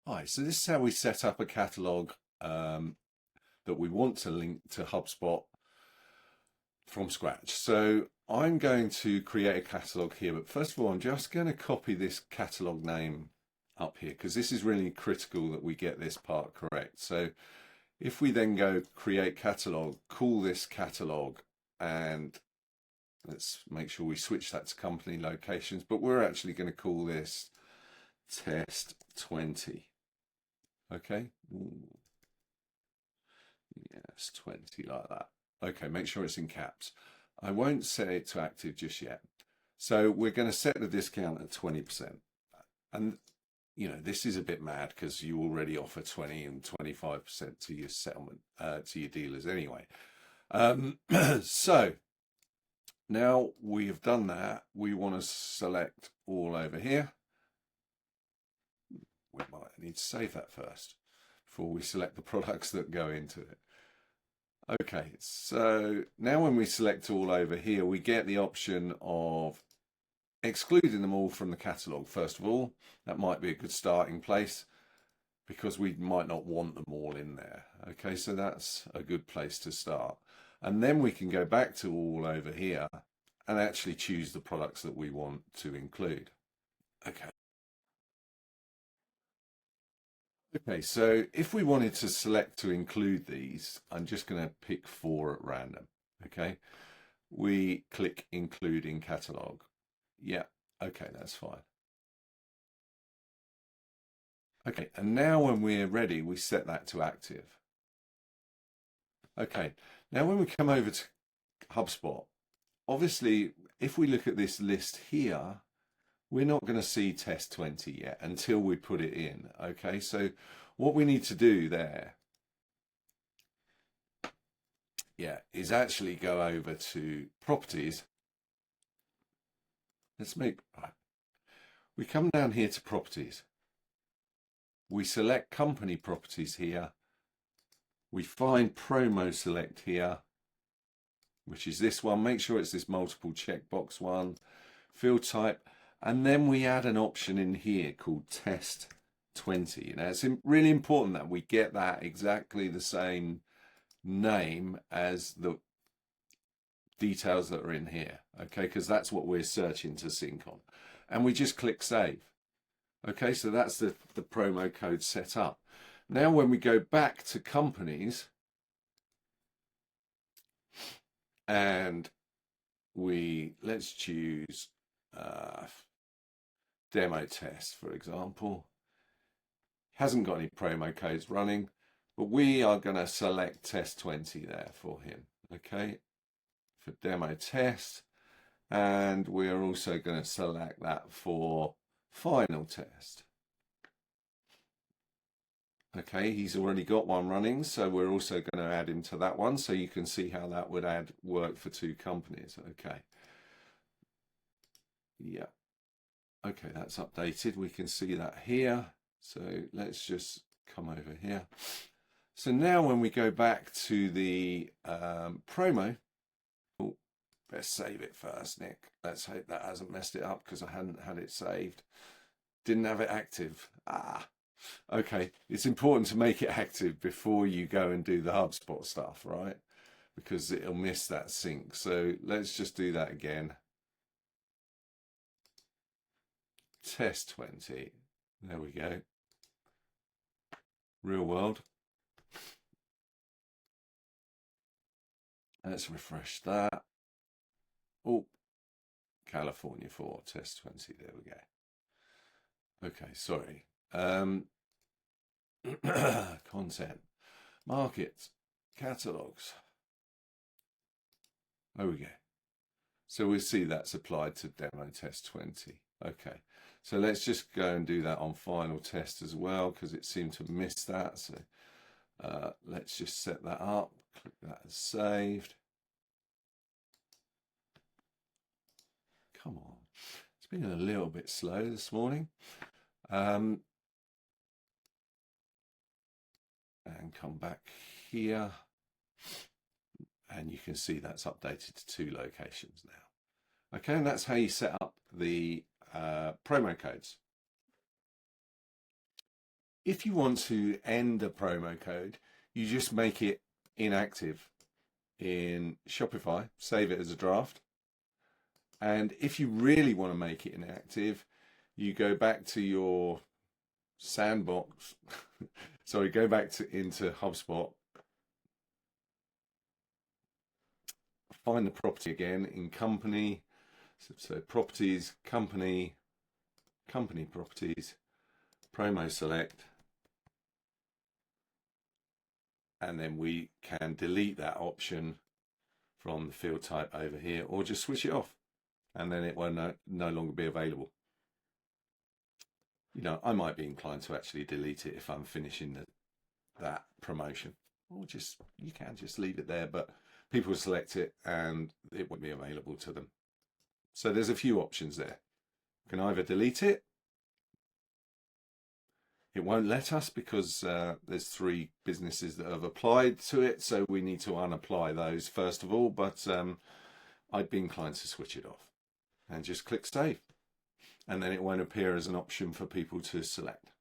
Hi, so this is how we set up a catalog that we want to link to HubSpot from scratch. So I'm going to create a catalog here, but first of all, I'm just going to copy this catalog name up here because this is really critical that we get this part correct. So if we then go create catalog, call this catalog, and let's make sure we switch that to company locations, but we're actually going to call this test 20. Okay. Yes, 20 like that. Okay, make sure it's in caps. I won't set it to active just yet. So we're going to set the discount at 20%. And, you know, this is a bit mad because you already offer 20 and 25% to your settlement, to your dealers anyway. So now we have done that, we want to select all over here. We might need to save that first before we select the products that go into it. Okay, so now when we select all over here, we get the option of excluding them all from the catalogue. First of all, that might be a good starting place because we might not want them all in there. Okay, so that's a good place to start. And then we can go back to all over here and actually choose the products that we want to include. Okay. Okay, so if we wanted to select to include these, I'm just going to pick 4 at random. Okay, we click include in catalog. Yeah, okay, that's fine. Okay, and now when we're ready, we set that to active. Okay, now when we come over to HubSpot, obviously, if we look at this list here, we're not going to see test 20 yet until we put it in. Okay, so what we need to do there, is actually go over to properties. We come down here to properties. We select company properties here. We find promo select here, which is this one. Make sure it's this multiple checkbox one, field type. And then we add an option in here called test 20. Now it's really important that we get that exactly the same name as the details that are in here. Okay, because that's what we're searching to sync on. And we just click save. Okay, so that's the promo code set up. Now when we go back to companies and let's choose demo test, for example. Hasn't got any promo codes running, but we are going to select test 20 there for him. Okay, for demo test. And we're also going to select that for final test. Okay, he's already got one running, so we're also going to add him to that one, so you can see how that would work for 2 companies. Okay. Yeah. Okay, that's updated. We can see that here. So let's just come over here. So now when we go back to the promo, let's save it first, Nick. Let's hope that hasn't messed it up because I hadn't had it saved. Didn't have it active. Okay, it's important to make it active before you go and do the HubSpot stuff, right? Because it'll miss that sync. So let's just do that again. Test 20. There we go. Real world. Let's refresh that. Oh, California 4, test 20. There we go. Okay, sorry. Content, markets, catalogs. There we go. So we see that's applied to demo test 20. Okay, so let's just go and do that on final test as well because it seemed to miss that. So let's just set that up. Click that as saved. Come on, it's been a little bit slow this morning. And come back here and you can see that's updated to 2 locations now. Okay, and that's how you set up the promo codes. If you want to end a promo code, you just make it inactive in Shopify, save it as a draft. And if you really want to make it inactive, you go back to your sandbox. Sorry, go back into HubSpot. Find the property again in company. So properties, company properties, promo select. And then we can delete that option from the field type over here, or just switch it off, and then it will no longer be available. You know, I might be inclined to actually delete it if I'm finishing that promotion, or you can just leave it there, but people will select it and it won't be available to them. So there's a few options there. You can either delete it. It won't let us because there's 3 businesses that have applied to it, so we need to unapply those first of all, but I'd be inclined to switch it off and just click save, and then it won't appear as an option for people to select.